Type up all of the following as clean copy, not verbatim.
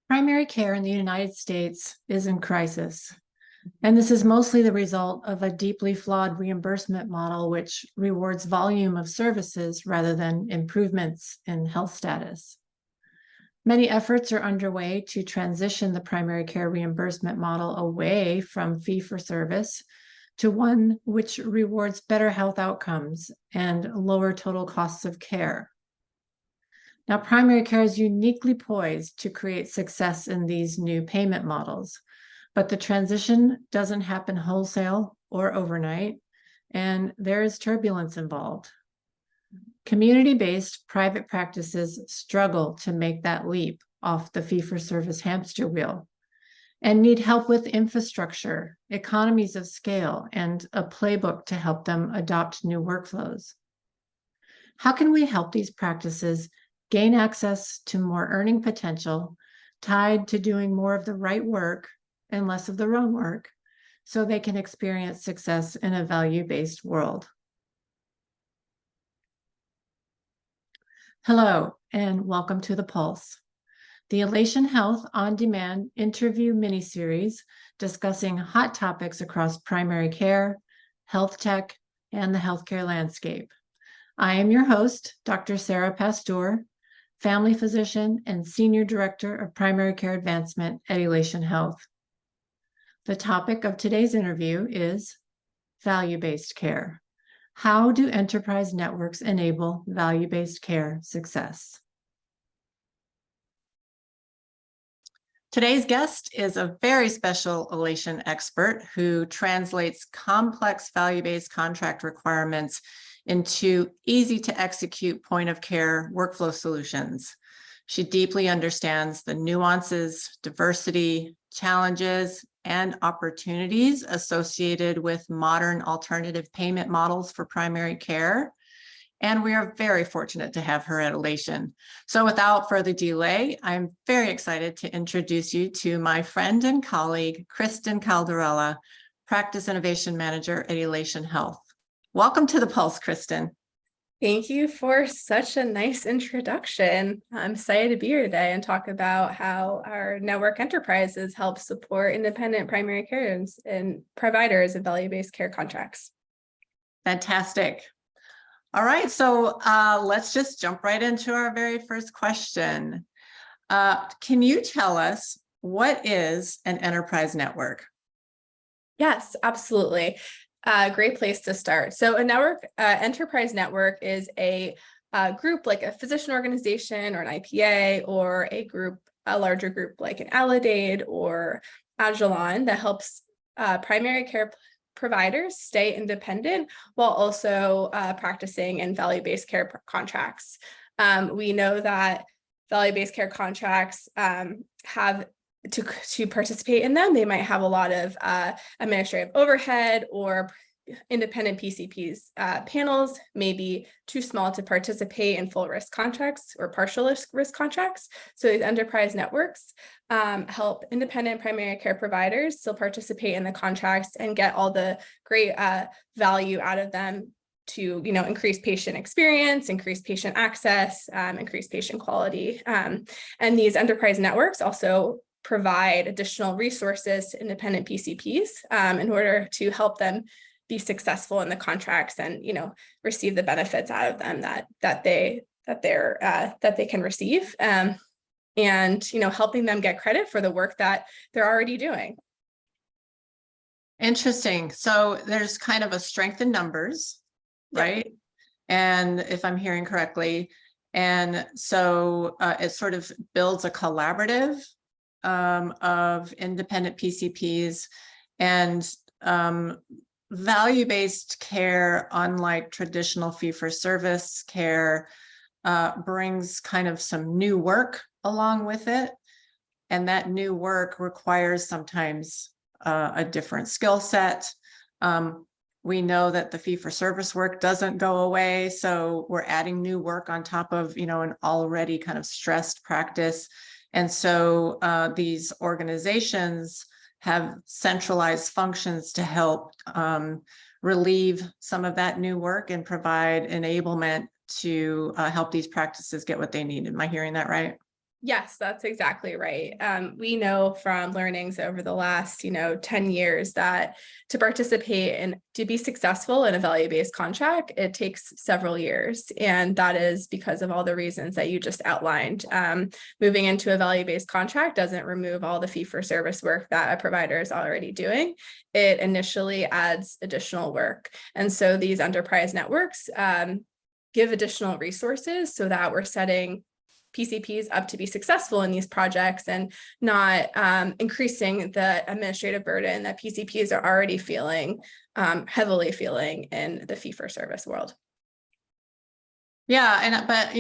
Primary care in the United States is in crisis, and this is mostly the result of a deeply flawed reimbursement model which rewards volume of services rather than improvements in health status. Many efforts are underway to transition the primary care reimbursement model away from fee-for-service to one which rewards better health outcomes and lower total costs of care. Now, primary care is uniquely poised to create success in these new payment models, but the transition doesn't happen wholesale or overnight, and there is turbulence involved. Community-based private practices struggle to make that leap off the fee-for-service hamster wheel and need help with infrastructure, economies of scale, and a playbook to help them adopt new workflows. How can we help these practices gain access to more earning potential tied to doing more of the right work and less of the wrong work so they can experience success in a value-based world? Hello, and welcome to The Pulse, the Elation Health on-demand interview miniseries discussing hot topics across primary care, health tech, and the healthcare landscape. I am your host, Dr. Sarah Pasteur, family physician and Senior Director of Primary Care Advancement at Elation Health. The topic of today's interview is value-based care. How do enterprise networks enable value-based care success? Today's guest is a very special Elation expert who translates complex value-based contract requirements into easy-to-execute point-of-care workflow solutions. She deeply understands the nuances, diversity, challenges, and opportunities associated with modern alternative payment models for primary care. And we are very fortunate to have her at Elation. So without further delay, I'm very excited to introduce you to my friend and colleague, Kristen Caldarella, Practice Innovation Manager at Elation Health. Welcome to The Pulse, Kristen. Thank you for such a nice introduction. I'm excited to be here today and talk about how our network enterprises help support independent primary care and providers of value-based care contracts. Fantastic. All right, so let's just jump right into our very first question. Can you tell us what is an enterprise network? Yes, absolutely. Great place to start. So a network, enterprise network is a group like a physician organization or an IPA, or a larger group like an Aledade or Agilon that helps primary care providers stay independent while also practicing in value-based care contracts. We know that value-based care contracts have to participate in them, they might have a lot of administrative overhead, or independent PCPs panels may be too small to participate in full risk contracts or partial risk contracts. So these enterprise networks help independent primary care providers still participate in the contracts and get all the great value out of them to increase patient experience, increase patient access, increase patient quality. And these enterprise networks also provide additional resources to independent PCPs in order to help them be successful in the contracts and receive the benefits out of them that they can receive, and helping them get credit for the work that they're already doing. Interesting. So there's kind of a strength in numbers, right? Yep. And if I'm hearing correctly, and so it sort of builds a collaborative of independent PCPs, and value-based care, unlike traditional fee-for-service care, brings kind of some new work along with it. And that new work requires sometimes a different skill set. We know that the fee-for-service work doesn't go away, so we're adding new work on top of an already kind of stressed practice. And so these organizations have centralized functions to help relieve some of that new work and provide enablement to help these practices get what they need. Am I hearing that right? Yes, that's exactly right. We know from learnings over the last, 10 years that to participate and to be successful in a value-based contract, it takes several years. And that is because of all the reasons that you just outlined. Moving into a value-based contract doesn't remove all the fee-for-service work that a provider is already doing. It initially adds additional work. And so these enterprise networks give additional resources so that we're setting PCPs up to be successful in these projects and not increasing the administrative burden that PCPs are already feeling, heavily feeling in the fee-for-service world. Yeah, but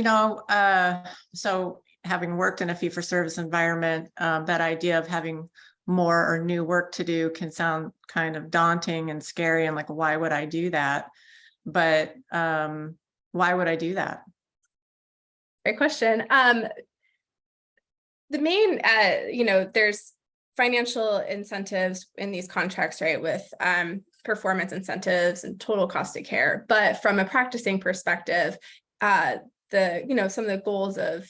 so having worked in a fee-for-service environment, that idea of having more or new work to do can sound kind of daunting and scary and like, why would I do that? But why would I do that? Great question. The main, there's financial incentives in these contracts, right, with performance incentives and total cost of care. But from a practicing perspective, some of the goals of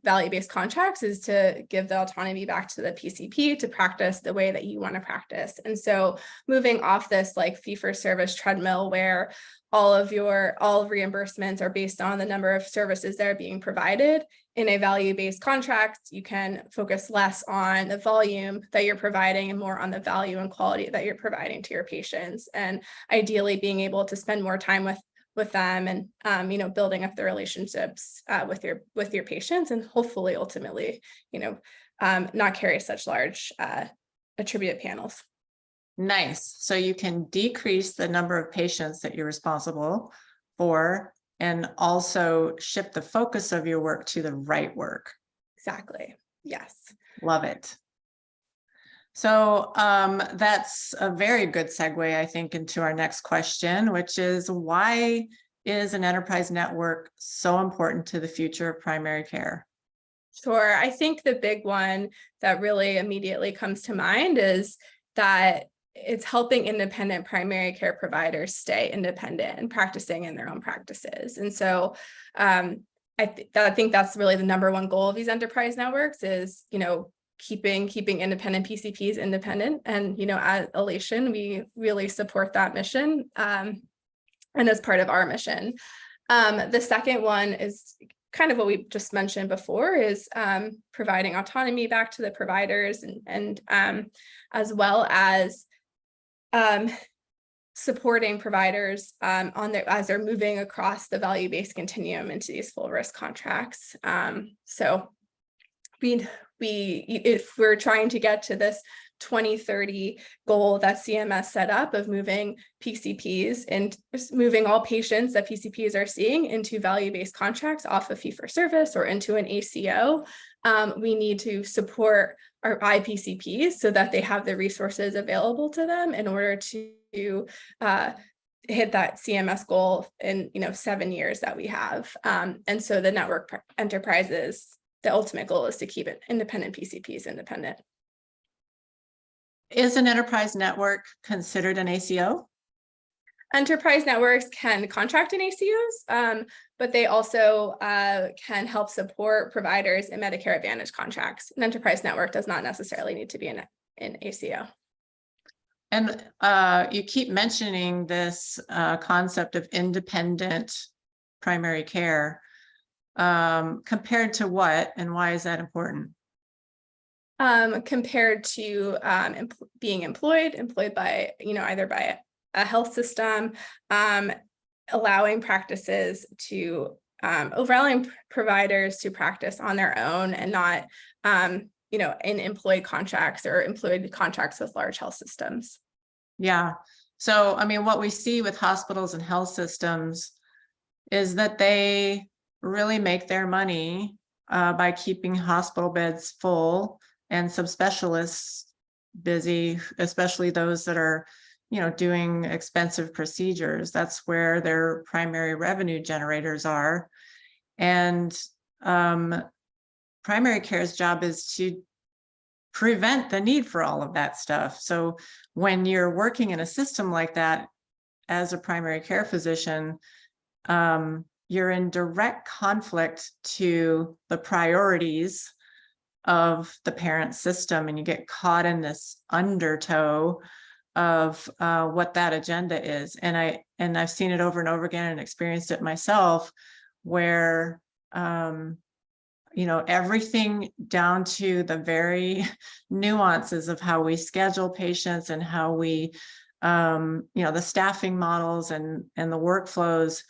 value-based contracts is to give the autonomy back to the PCP to practice the way that you want to practice. And so moving off this like fee-for-service treadmill where all reimbursements are based on the number of services that are being provided, in a value-based contract, you can focus less on the volume that you're providing and more on the value and quality that you're providing to your patients. And ideally being able to spend more time with them and building up the relationships with your patients, and hopefully ultimately not carry such large attributed panels. Nice. So you can decrease the number of patients that you're responsible for and also shift the focus of your work to the right work. Exactly. Yes. Love it. So that's a very good segue, I think, into our next question, which is, why is an enterprise network so important to the future of primary care? Sure. I think the big one that really immediately comes to mind is that it's helping independent primary care providers stay independent and practicing in their own practices. And so I think that's really the number one goal of these enterprise networks is, keeping independent PCPs independent. And, at Elation, we really support that mission. And as part of our mission. The second one is kind of what we just mentioned before, is providing autonomy back to the providers and as well as supporting providers as they're moving across the value-based continuum into these full risk contracts. So if we're trying to get to this 2030 goal that CMS set up of moving PCPs and moving all patients that PCPs are seeing into value-based contracts off of fee-for-service or into an ACO, we need to support our IPCPs so that they have the resources available to them in order to hit that CMS goal in 7 years that we have. And so the network enterprises, the ultimate goal is to keep it independent PCPs independent. Is an enterprise network considered an ACO? Enterprise networks can contract in ACOs, but they also can help support providers in Medicare Advantage contracts. An enterprise network does not necessarily need to be an ACO. And you keep mentioning this concept of independent primary care. Compared to what, and why is that important? Compared to being employed by, either by a health system, allowing providers to practice on their own and not, in employed contracts or employed contracts with large health systems. Yeah. So, what we see with hospitals and health systems is that they really make their money by keeping hospital beds full and subspecialists busy, especially those that are, doing expensive procedures. That's where their primary revenue generators are. And primary care's job is to prevent the need for all of that stuff. So when you're working in a system like that as a primary care physician, you're in direct conflict to the priorities of the parent system, and you get caught in this undertow of what that agenda is. And I've seen it over and over again and experienced it myself, where everything down to the very nuances of how we schedule patients and how we the staffing models and the workflows,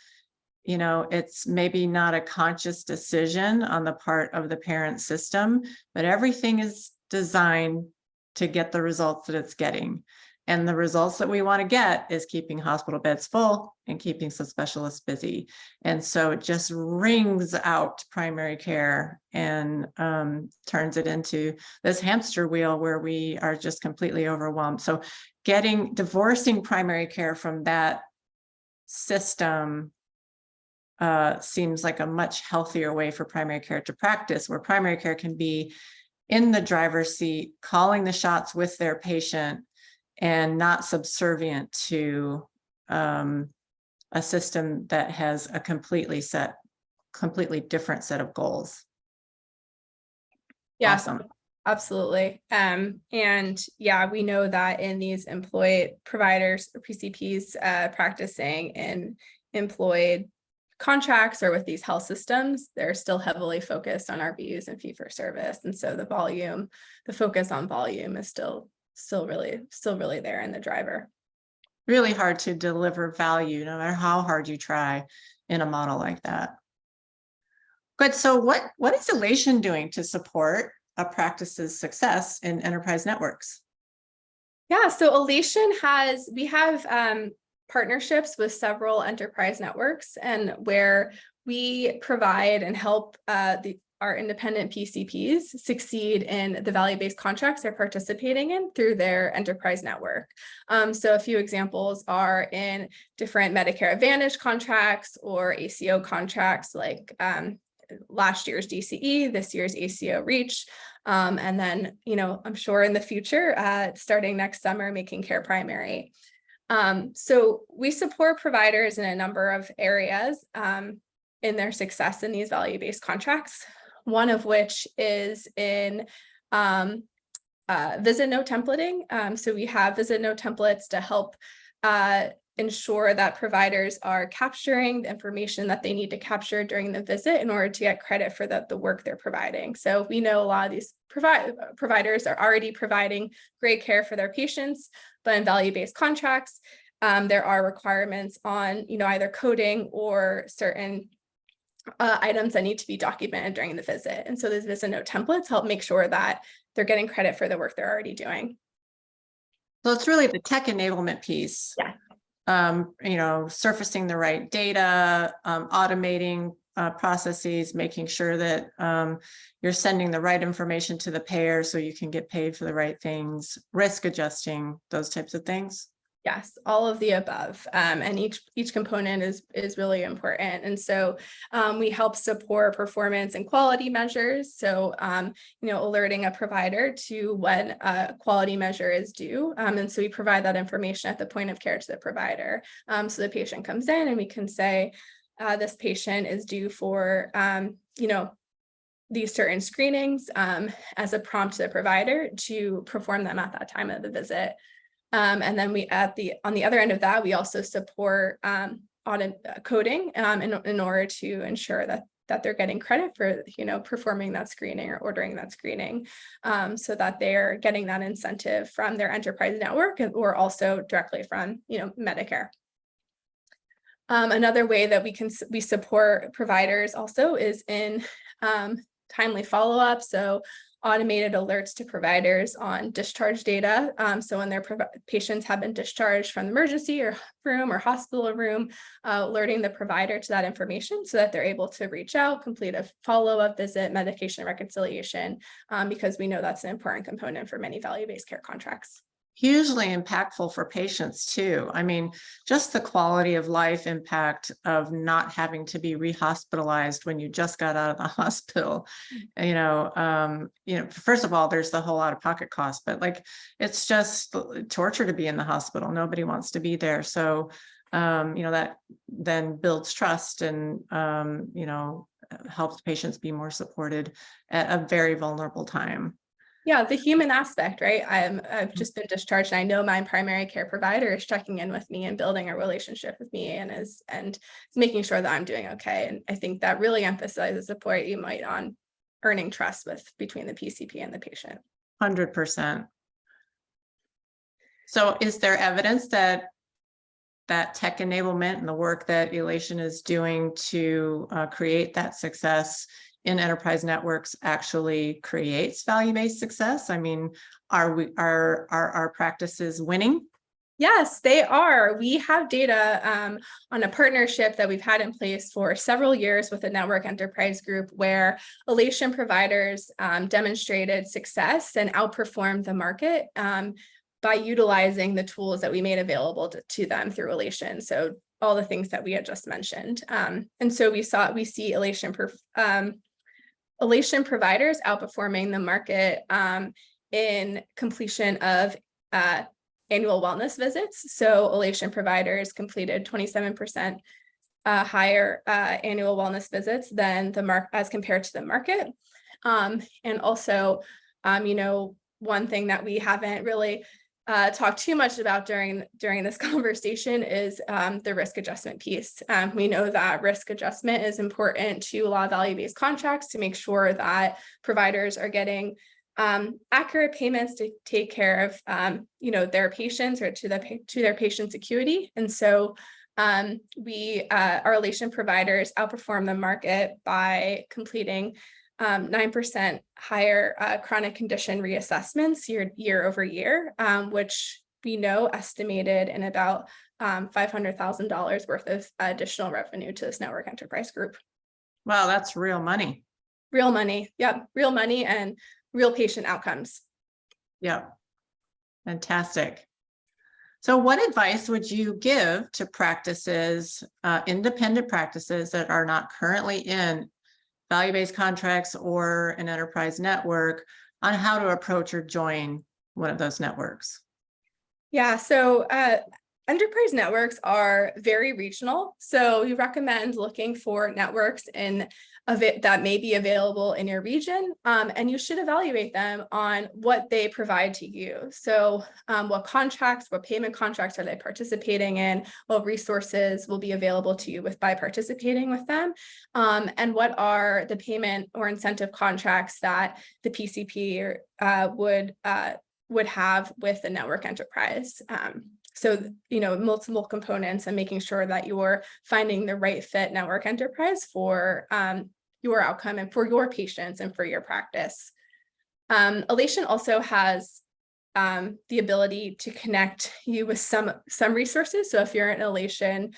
it's maybe not a conscious decision on the part of the parent system, but everything is designed to get the results that it's getting. And the results that we want to get is keeping hospital beds full and keeping some specialists busy. And so it just wrings out primary care and turns it into this hamster wheel where we are just completely overwhelmed. So divorcing primary care from that system seems like a much healthier way for primary care to practice, where primary care can be in the driver's seat, calling the shots with their patient, and not subservient to a system that has a completely different set of goals. Yeah, awesome. Absolutely. And yeah, we know that in these employed providers, PCPs practicing in employed contracts or with these health systems, they're still heavily focused on RVUs and fee for service. And so the focus on volume is still really there in the driver. Really hard to deliver value, no matter how hard you try in a model like that. Good. So what is Elation doing to support a practice's success in enterprise networks? Yeah, so Elation we have partnerships with several enterprise networks, and where we provide and help our independent PCPs succeed in the value-based contracts they're participating in through their enterprise network. So a few examples are in different Medicare Advantage contracts or ACO contracts, like last year's DCE, this year's ACO REACH, and then, I'm sure in the future, starting next summer, Making Care Primary. So we support providers in a number of areas in their success in these value-based contracts, one of which is in visit note templating. So we have visit note templates to help ensure that providers are capturing the information that they need to capture during the visit in order to get credit for the work they're providing. So we know a lot of these providers are already providing great care for their patients, but in value-based contracts, there are requirements on, either coding or certain items that need to be documented during the visit. And so these visit note templates help make sure that they're getting credit for the work they're already doing. So it's really the tech enablement piece. Yeah. Surfacing the right data, automating processes, making sure that you're sending the right information to the payer so you can get paid for the right things, risk adjusting, those types of things. Yes, all of the above, and each component is really important. And so we help support performance and quality measures. So alerting a provider to when a quality measure is due, and so we provide that information at the point of care to the provider. So the patient comes in and we can say, this patient is due for these certain screenings, as a prompt to the provider to perform them at that time of the visit. And then on the other end of that, we also support audit coding in order to ensure that they're getting credit for performing that screening or ordering that screening, so that they're getting that incentive from their enterprise network or also directly from Medicare. Another way that we support providers also is in timely follow-up. So automated alerts to providers on discharge data. So when their patients have been discharged from the emergency room or hospital room, alerting the provider to that information so that they're able to reach out, complete a follow-up visit, medication reconciliation, because we know that's an important component for many value-based care contracts. Hugely impactful for patients too. I mean, just the quality of life impact of not having to be rehospitalized when you just got out of the hospital. First of all, there's the whole out-of-pocket cost, but it's just torture to be in the hospital. Nobody wants to be there. So, that then builds trust and, helps patients be more supported at a very vulnerable time. Yeah, the human aspect, right? I've just been discharged, and I know my primary care provider is checking in with me and building a relationship with me, and making sure that I'm doing okay. And I think that really emphasizes the point you might on earning trust between the PCP and the patient. 100%. So is there evidence that tech enablement and the work that Elation is doing to create that success in enterprise networks actually creates value-based success? I mean, are our practices winning? Yes, they are. We have data on a partnership that we've had in place for several years with a network enterprise group, where Elation providers demonstrated success and outperformed the market by utilizing the tools that we made available to them through Elation. So all the things that we had just mentioned. And so we see Elation providers outperforming the market in completion of annual wellness visits. So Elation providers completed 27% higher annual wellness visits than as compared to the market. And also, one thing that we haven't really talked too much about during this conversation is the risk adjustment piece. We know that risk adjustment is important to a lot of value-based contracts to make sure that providers are getting accurate payments to take care of their patients or to their patient's acuity. And so our Elation providers outperform the market by completing 9% higher chronic condition reassessments year over year, which we know estimated in about $500,000 worth of additional revenue to this network enterprise group. Wow, that's real money. Real money. Yep. Real money and real patient outcomes. Yep. Fantastic. So what advice would you give to practices, independent practices that are not currently in value-based contracts or an enterprise network, on how to approach or join one of those networks? Yeah, so enterprise networks are very regional. So we recommend looking for networks that may be available in your region, and you should evaluate them on what they provide to you. So what payment contracts are they participating in? What resources will be available to you by participating with them? And what are the payment or incentive contracts that the PCP would have with the network enterprise? So, multiple components and making sure that you're finding the right fit network enterprise for your outcome and for your patients and for your practice. Elation also has the ability to connect you with some resources. So if you're an Elation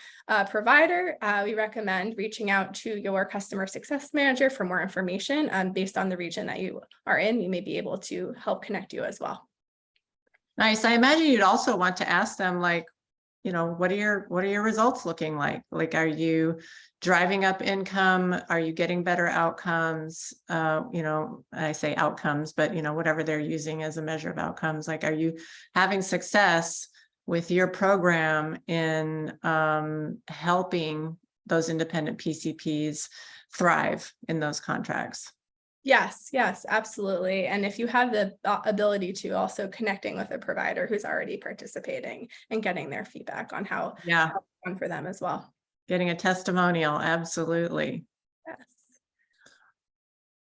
provider, we recommend reaching out to your customer success manager for more information based on the region that you are in. We may be able to help connect you as well. Nice. I imagine you'd also want to ask them, like, what are your results looking like? Like, are you driving up income? Are you getting better outcomes? I say outcomes, but whatever they're using as a measure of outcomes. Like, are you having success with your program in helping those independent PCPs thrive in those contracts? Yes, absolutely. And if you have the ability to, also connecting with a provider who's already participating and getting their feedback on how fun for them as well. Getting a testimonial, absolutely. Yes.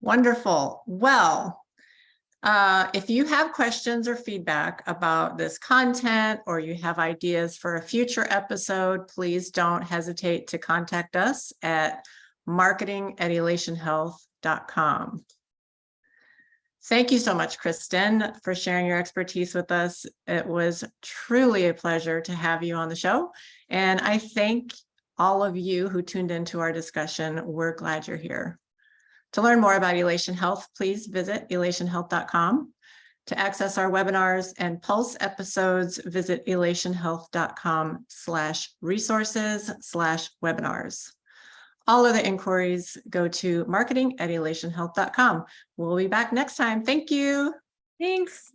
Wonderful. Well, if you have questions or feedback about this content, or you have ideas for a future episode, please don't hesitate to contact us at marketing@elationhealth.com. Thank you so much, Kristen, for sharing your expertise with us. It was truly a pleasure to have you on the show. And I thank all of you who tuned into our discussion. We're glad you're here. To learn more about Elation Health, please visit elationhealth.com. To access our webinars and Pulse episodes, visit elationhealth.com/resources/webinars. All other inquiries go to marketing@elationhealth.com. We'll be back next time. Thank you. Thanks.